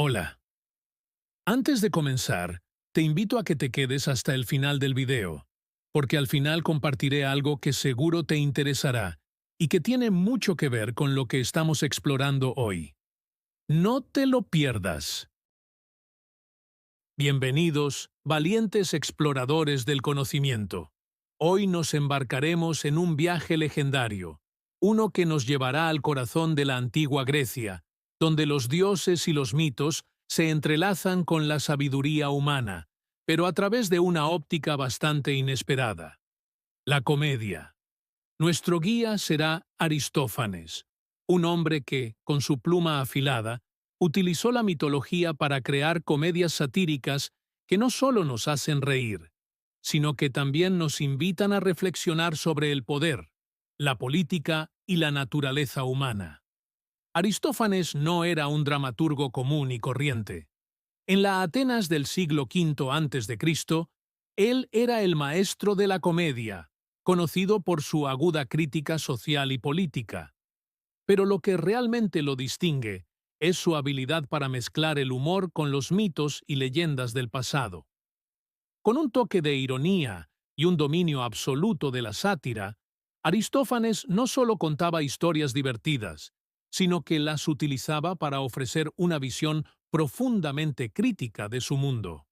Hola. Antes de comenzar, te invito a que te quedes hasta el final del video, porque al final compartiré algo que seguro te interesará y que tiene mucho que ver con lo que estamos explorando hoy. No te lo pierdas. Bienvenidos, valientes exploradores del conocimiento. Hoy nos embarcaremos en un viaje legendario, uno que nos llevará al corazón de la antigua Grecia, donde los dioses y los mitos se entrelazan con la sabiduría humana, pero a través de una óptica bastante inesperada. La comedia. Nuestro guía será Aristófanes, un hombre que, con su pluma afilada, utilizó la mitología para crear comedias satíricas que no solo nos hacen reír, sino que también nos invitan a reflexionar sobre el poder, la política y la naturaleza humana. Aristófanes no era un dramaturgo común y corriente. En la Atenas del siglo V a.C., él era el maestro de la comedia, conocido por su aguda crítica social y política. Pero lo que realmente lo distingue es su habilidad para mezclar el humor con los mitos y leyendas del pasado. Con un toque de ironía y un dominio absoluto de la sátira, Aristófanes no solo contaba historias divertidas, sino que las utilizaba para ofrecer una visión profundamente crítica de su mundo.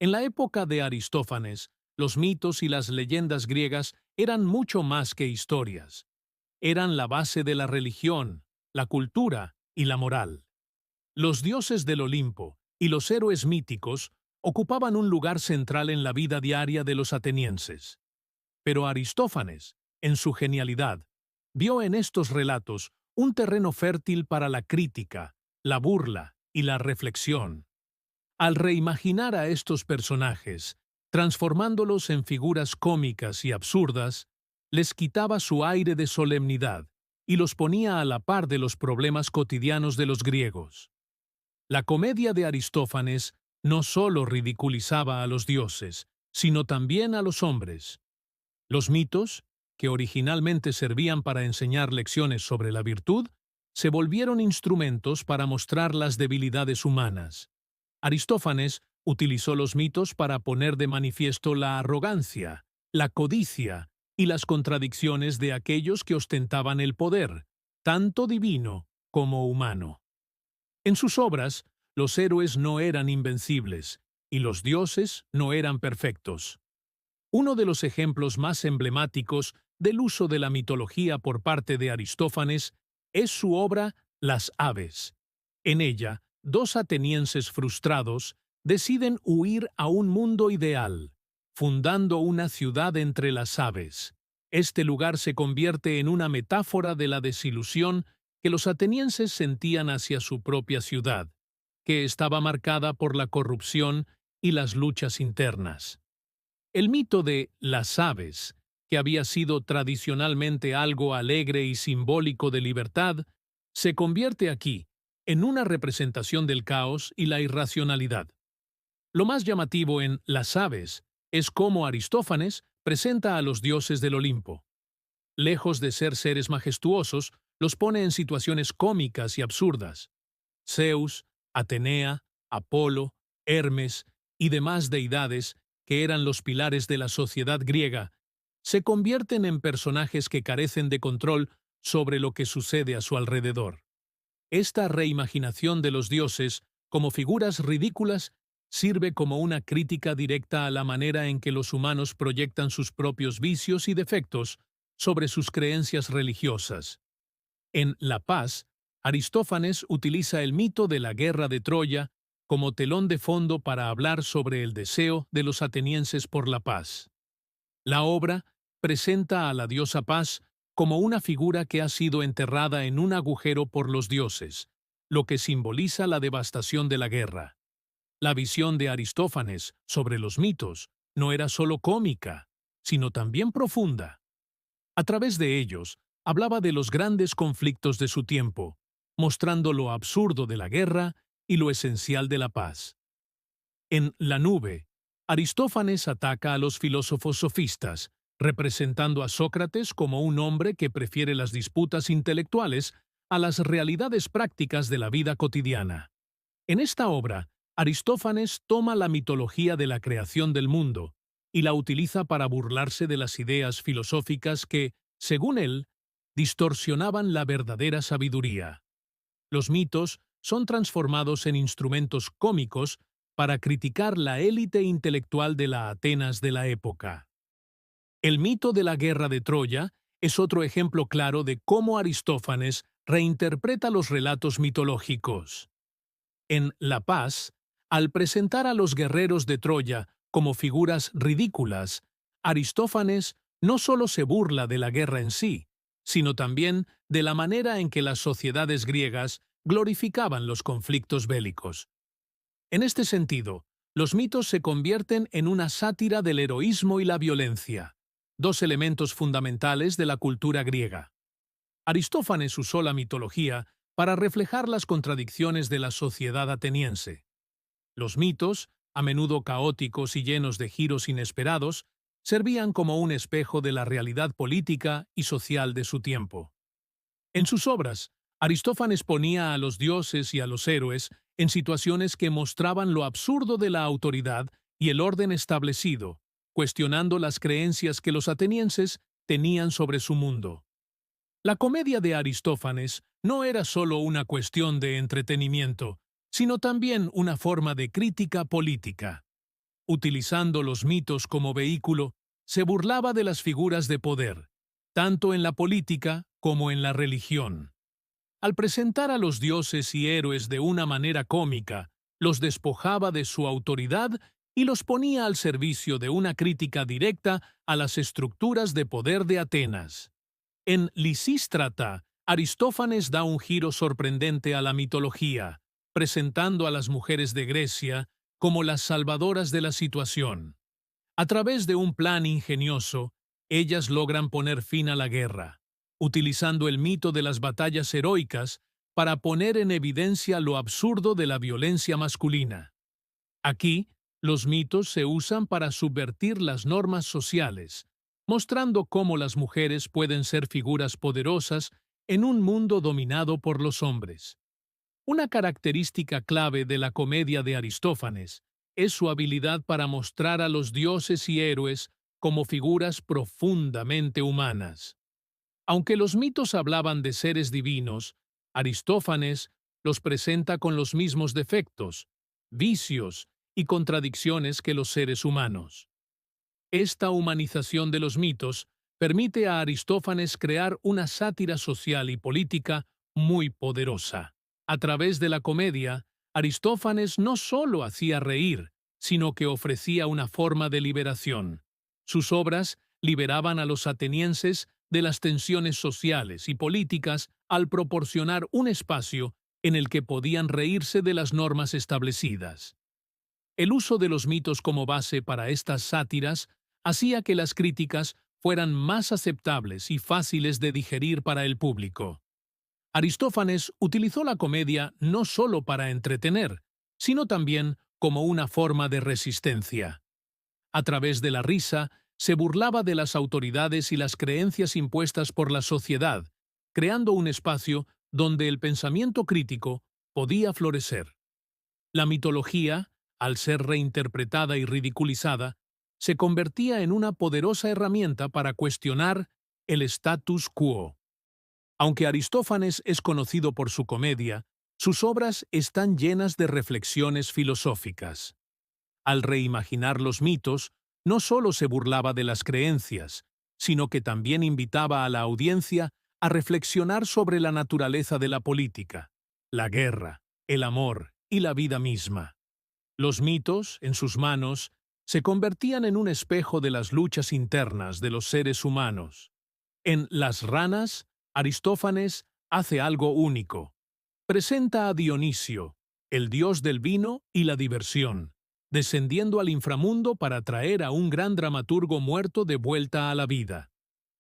En la época de Aristófanes, los mitos y las leyendas griegas eran mucho más que historias. Eran la base de la religión, la cultura y la moral. Los dioses del Olimpo y los héroes míticos ocupaban un lugar central en la vida diaria de los atenienses. Pero Aristófanes, en su genialidad, vio en estos relatos un terreno fértil para la crítica, la burla y la reflexión. Al reimaginar a estos personajes, transformándolos en figuras cómicas y absurdas, les quitaba su aire de solemnidad y los ponía a la par de los problemas cotidianos de los griegos. La comedia de Aristófanes no solo ridiculizaba a los dioses, sino también a los hombres. Los mitos, que originalmente servían para enseñar lecciones sobre la virtud, se volvieron instrumentos para mostrar las debilidades humanas. Aristófanes utilizó los mitos para poner de manifiesto la arrogancia, la codicia y las contradicciones de aquellos que ostentaban el poder, tanto divino como humano. En sus obras, los héroes no eran invencibles y los dioses no eran perfectos. Uno de los ejemplos más emblemáticos del uso de la mitología por parte de Aristófanes es su obra Las aves. En ella, dos atenienses frustrados deciden huir a un mundo ideal, fundando una ciudad entre las aves. Este lugar se convierte en una metáfora de la desilusión que los atenienses sentían hacia su propia ciudad, que estaba marcada por la corrupción y las luchas internas. El mito de las aves, que había sido tradicionalmente algo alegre y simbólico de libertad, se convierte aquí en una representación del caos y la irracionalidad. Lo más llamativo en Las aves es cómo Aristófanes presenta a los dioses del Olimpo. Lejos de ser seres majestuosos, los pone en situaciones cómicas y absurdas. Zeus, Atenea, Apolo, Hermes y demás deidades, que eran los pilares de la sociedad griega, se convierten en personajes que carecen de control sobre lo que sucede a su alrededor. Esta reimaginación de los dioses como figuras ridículas sirve como una crítica directa a la manera en que los humanos proyectan sus propios vicios y defectos sobre sus creencias religiosas. En La Paz, Aristófanes utiliza el mito de la guerra de Troya como telón de fondo para hablar sobre el deseo de los atenienses por la paz. La obra presenta a la diosa Paz como una figura que ha sido enterrada en un agujero por los dioses, lo que simboliza la devastación de la guerra. La visión de Aristófanes sobre los mitos no era solo cómica, sino también profunda. A través de ellos, hablaba de los grandes conflictos de su tiempo, mostrando lo absurdo de la guerra y lo esencial de la paz. En La nube, Aristófanes ataca a los filósofos sofistas, representando a Sócrates como un hombre que prefiere las disputas intelectuales a las realidades prácticas de la vida cotidiana. En esta obra, Aristófanes toma la mitología de la creación del mundo y la utiliza para burlarse de las ideas filosóficas que, según él, distorsionaban la verdadera sabiduría. Los mitos son transformados en instrumentos cómicos para criticar la élite intelectual de la Atenas de la época. El mito de la guerra de Troya es otro ejemplo claro de cómo Aristófanes reinterpreta los relatos mitológicos. En La Paz, al presentar a los guerreros de Troya como figuras ridículas, Aristófanes no solo se burla de la guerra en sí, sino también de la manera en que las sociedades griegas glorificaban los conflictos bélicos. En este sentido, los mitos se convierten en una sátira del heroísmo y la violencia, dos elementos fundamentales de la cultura griega. Aristófanes usó la mitología para reflejar las contradicciones de la sociedad ateniense. Los mitos, a menudo caóticos y llenos de giros inesperados, servían como un espejo de la realidad política y social de su tiempo. En sus obras, Aristófanes ponía a los dioses y a los héroes en situaciones que mostraban lo absurdo de la autoridad y el orden establecido, cuestionando las creencias que los atenienses tenían sobre su mundo. La comedia de Aristófanes no era solo una cuestión de entretenimiento, sino también una forma de crítica política. Utilizando los mitos como vehículo, se burlaba de las figuras de poder, tanto en la política como en la religión. Al presentar a los dioses y héroes de una manera cómica, los despojaba de su autoridad y los ponía al servicio de una crítica directa a las estructuras de poder de Atenas. En Lisístrata, Aristófanes da un giro sorprendente a la mitología, presentando a las mujeres de Grecia como las salvadoras de la situación. A través de un plan ingenioso, ellas logran poner fin a la guerra, utilizando el mito de las batallas heroicas para poner en evidencia lo absurdo de la violencia masculina. Aquí, los mitos se usan para subvertir las normas sociales, mostrando cómo las mujeres pueden ser figuras poderosas en un mundo dominado por los hombres. Una característica clave de la comedia de Aristófanes es su habilidad para mostrar a los dioses y héroes como figuras profundamente humanas. Aunque los mitos hablaban de seres divinos, Aristófanes los presenta con los mismos defectos, vicios y contradicciones que los seres humanos. Esta humanización de los mitos permite a Aristófanes crear una sátira social y política muy poderosa. A través de la comedia, Aristófanes no solo hacía reír, sino que ofrecía una forma de liberación. Sus obras liberaban a los atenienses de las tensiones sociales y políticas al proporcionar un espacio en el que podían reírse de las normas establecidas. El uso de los mitos como base para estas sátiras hacía que las críticas fueran más aceptables y fáciles de digerir para el público. Aristófanes utilizó la comedia no solo para entretener, sino también como una forma de resistencia. A través de la risa, se burlaba de las autoridades y las creencias impuestas por la sociedad, creando un espacio donde el pensamiento crítico podía florecer. La mitología, al ser reinterpretada y ridiculizada, se convertía en una poderosa herramienta para cuestionar el status quo. Aunque Aristófanes es conocido por su comedia, sus obras están llenas de reflexiones filosóficas. Al reimaginar los mitos, no solo se burlaba de las creencias, sino que también invitaba a la audiencia a reflexionar sobre la naturaleza de la política, la guerra, el amor y la vida misma. Los mitos, en sus manos, se convertían en un espejo de las luchas internas de los seres humanos. En Las ranas, Aristófanes hace algo único. Presenta a Dionisio, el dios del vino y la diversión, descendiendo al inframundo para traer a un gran dramaturgo muerto de vuelta a la vida.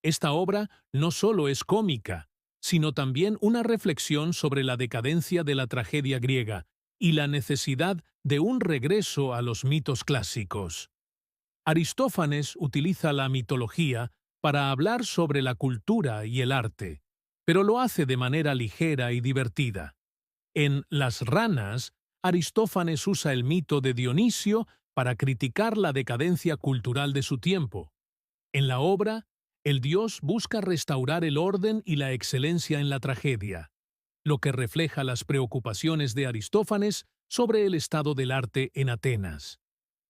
Esta obra no solo es cómica, sino también una reflexión sobre la decadencia de la tragedia griega y la necesidad de un regreso a los mitos clásicos. Aristófanes utiliza la mitología para hablar sobre la cultura y el arte, pero lo hace de manera ligera y divertida. En Las ranas, Aristófanes usa el mito de Dionisio para criticar la decadencia cultural de su tiempo. En la obra, el dios busca restaurar el orden y la excelencia en la tragedia, lo que refleja las preocupaciones de Aristófanes sobre el estado del arte en Atenas.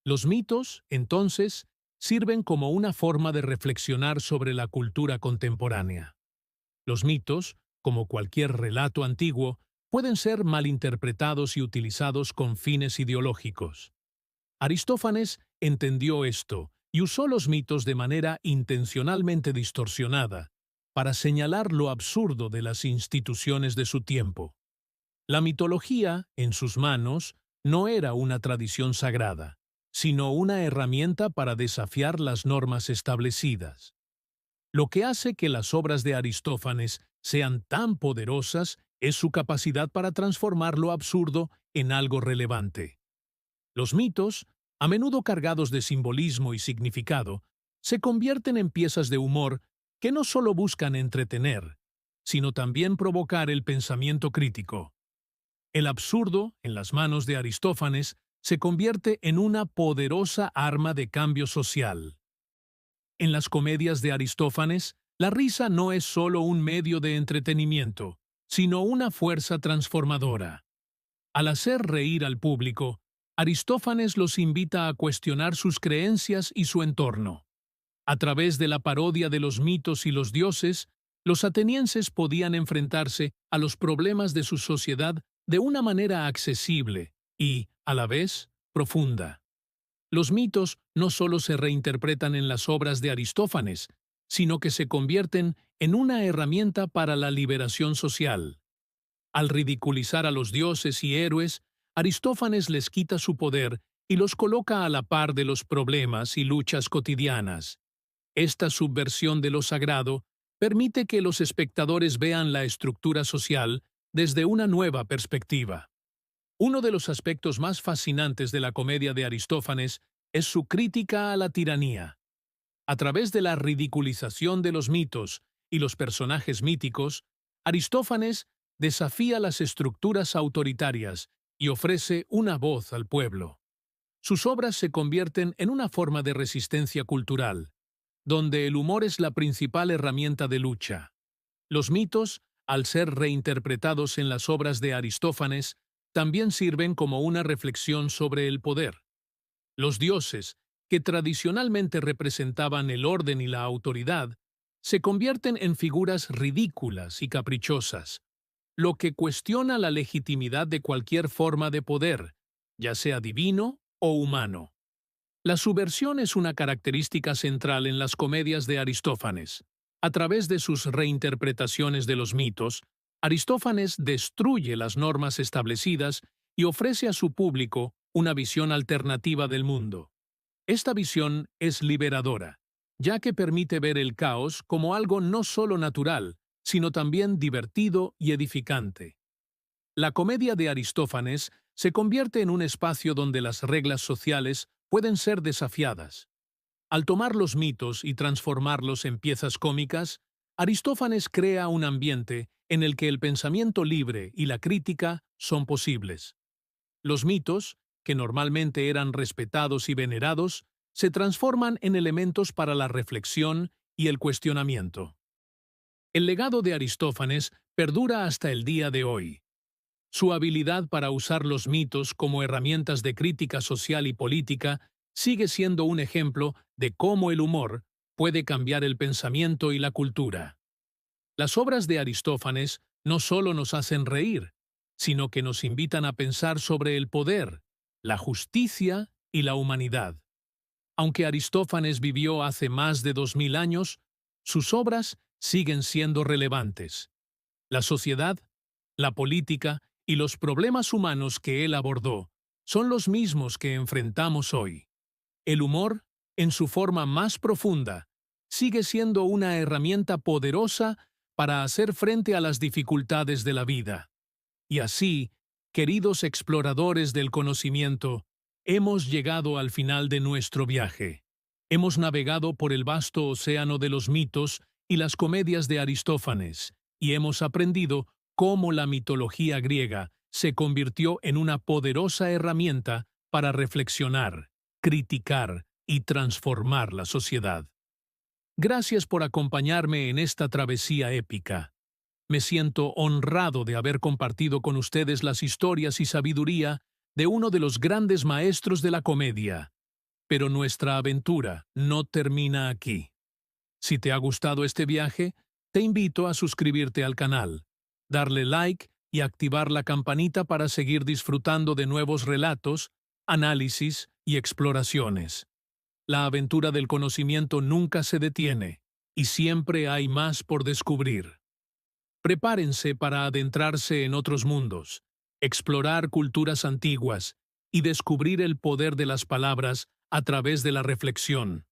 Los mitos, entonces, sirven como una forma de reflexionar sobre la cultura contemporánea. Los mitos, como cualquier relato antiguo, pueden ser malinterpretados y utilizados con fines ideológicos. Aristófanes entendió esto y usó los mitos de manera intencionalmente distorsionada para señalar lo absurdo de las instituciones de su tiempo. La mitología, en sus manos, no era una tradición sagrada, sino una herramienta para desafiar las normas establecidas. Lo que hace que las obras de Aristófanes sean tan poderosas es su capacidad para transformar lo absurdo en algo relevante. Los mitos, a menudo cargados de simbolismo y significado, se convierten en piezas de humor que no solo buscan entretener, sino también provocar el pensamiento crítico. El absurdo, en las manos de Aristófanes, se convierte en una poderosa arma de cambio social. En las comedias de Aristófanes, la risa no es solo un medio de entretenimiento, sino una fuerza transformadora. Al hacer reír al público, Aristófanes los invita a cuestionar sus creencias y su entorno. A través de la parodia de los mitos y los dioses, los atenienses podían enfrentarse a los problemas de su sociedad de una manera accesible y, a la vez, profunda. Los mitos no solo se reinterpretan en las obras de Aristófanes, sino que se convierten en una herramienta para la liberación social. Al ridiculizar a los dioses y héroes, Aristófanes les quita su poder y los coloca a la par de los problemas y luchas cotidianas. Esta subversión de lo sagrado permite que los espectadores vean la estructura social desde una nueva perspectiva. Uno de los aspectos más fascinantes de la comedia de Aristófanes es su crítica a la tiranía. A través de la ridiculización de los mitos y los personajes míticos, Aristófanes desafía las estructuras autoritarias y ofrece una voz al pueblo. Sus obras se convierten en una forma de resistencia cultural, donde el humor es la principal herramienta de lucha. Los mitos, al ser reinterpretados en las obras de Aristófanes, también sirven como una reflexión sobre el poder. Los dioses, que tradicionalmente representaban el orden y la autoridad, se convierten en figuras ridículas y caprichosas, lo que cuestiona la legitimidad de cualquier forma de poder, ya sea divino o humano. La subversión es una característica central en las comedias de Aristófanes. A través de sus reinterpretaciones de los mitos, Aristófanes destruye las normas establecidas y ofrece a su público una visión alternativa del mundo. Esta visión es liberadora, ya que permite ver el caos como algo no solo natural, sino también divertido y edificante. La comedia de Aristófanes se convierte en un espacio donde las reglas sociales pueden ser desafiadas. Al tomar los mitos y transformarlos en piezas cómicas, Aristófanes crea un ambiente en el que el pensamiento libre y la crítica son posibles. Los mitos, que normalmente eran respetados y venerados, se transforman en elementos para la reflexión y el cuestionamiento. El legado de Aristófanes perdura hasta el día de hoy. Su habilidad para usar los mitos como herramientas de crítica social y política sigue siendo un ejemplo de cómo el humor puede cambiar el pensamiento y la cultura. Las obras de Aristófanes no solo nos hacen reír, sino que nos invitan a pensar sobre el poder, la justicia y la humanidad. Aunque Aristófanes vivió hace más de 2000 años, sus obras siguen siendo relevantes. La sociedad, la política y los problemas humanos que él abordó son los mismos que enfrentamos hoy. El humor, en su forma más profunda, sigue siendo una herramienta poderosa para hacer frente a las dificultades de la vida. Y así, queridos exploradores del conocimiento, hemos llegado al final de nuestro viaje. Hemos navegado por el vasto océano de los mitos y las comedias de Aristófanes, y hemos aprendido cómo la mitología griega se convirtió en una poderosa herramienta para reflexionar, criticar y transformar la sociedad. Gracias por acompañarme en esta travesía épica. Me siento honrado de haber compartido con ustedes las historias y sabiduría de uno de los grandes maestros de la comedia. Pero nuestra aventura no termina aquí. Si te ha gustado este viaje, te invito a suscribirte al canal, darle like y activar la campanita para seguir disfrutando de nuevos relatos, análisis y exploraciones. La aventura del conocimiento nunca se detiene y siempre hay más por descubrir. Prepárense para adentrarse en otros mundos, explorar culturas antiguas y descubrir el poder de las palabras a través de la reflexión.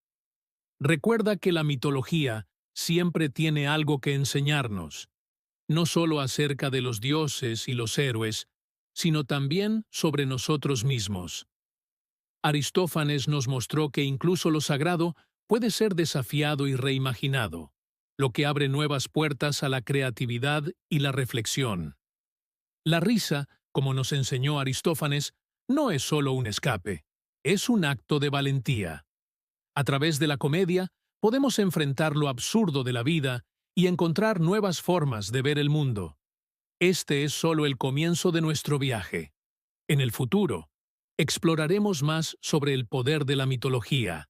Recuerda que la mitología siempre tiene algo que enseñarnos, no solo acerca de los dioses y los héroes, sino también sobre nosotros mismos. Aristófanes nos mostró que incluso lo sagrado puede ser desafiado y reimaginado, lo que abre nuevas puertas a la creatividad y la reflexión. La risa, como nos enseñó Aristófanes, no es solo un escape, es un acto de valentía. A través de la comedia, podemos enfrentar lo absurdo de la vida y encontrar nuevas formas de ver el mundo. Este es solo el comienzo de nuestro viaje. En el futuro, exploraremos más sobre el poder de la mitología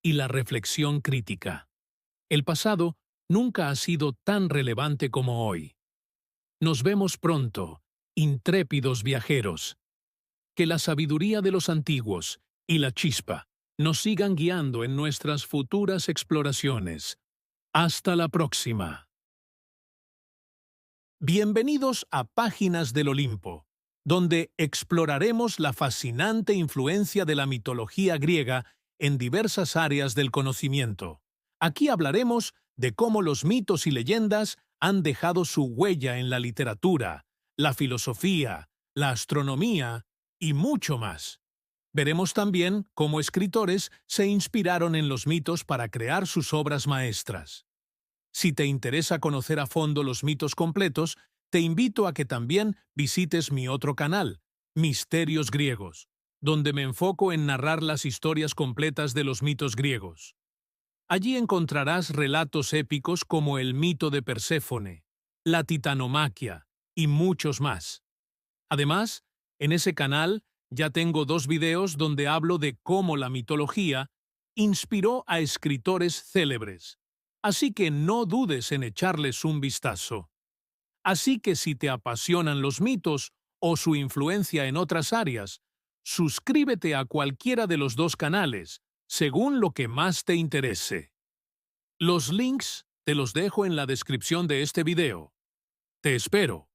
y la reflexión crítica. El pasado nunca ha sido tan relevante como hoy. Nos vemos pronto, intrépidos viajeros. Que la sabiduría de los antiguos y la chispa nos sigan guiando en nuestras futuras exploraciones. Hasta la próxima. Bienvenidos a Páginas del Olimpo, donde exploraremos la fascinante influencia de la mitología griega en diversas áreas del conocimiento. Aquí hablaremos de cómo los mitos y leyendas han dejado su huella en la literatura, la filosofía, la astronomía y mucho más. Veremos también cómo escritores se inspiraron en los mitos para crear sus obras maestras. Si te interesa conocer a fondo los mitos completos, te invito a que también visites mi otro canal, Misterios Griegos, donde me enfoco en narrar las historias completas de los mitos griegos. Allí encontrarás relatos épicos como el mito de Perséfone, la titanomaquia y muchos más. Además, en ese canal ya tengo 2 videos donde hablo de cómo la mitología inspiró a escritores célebres. Así que no dudes en echarles un vistazo. Así que si te apasionan los mitos o su influencia en otras áreas, suscríbete a cualquiera de los 2 canales, según lo que más te interese. Los links te los dejo en la descripción de este video. Te espero.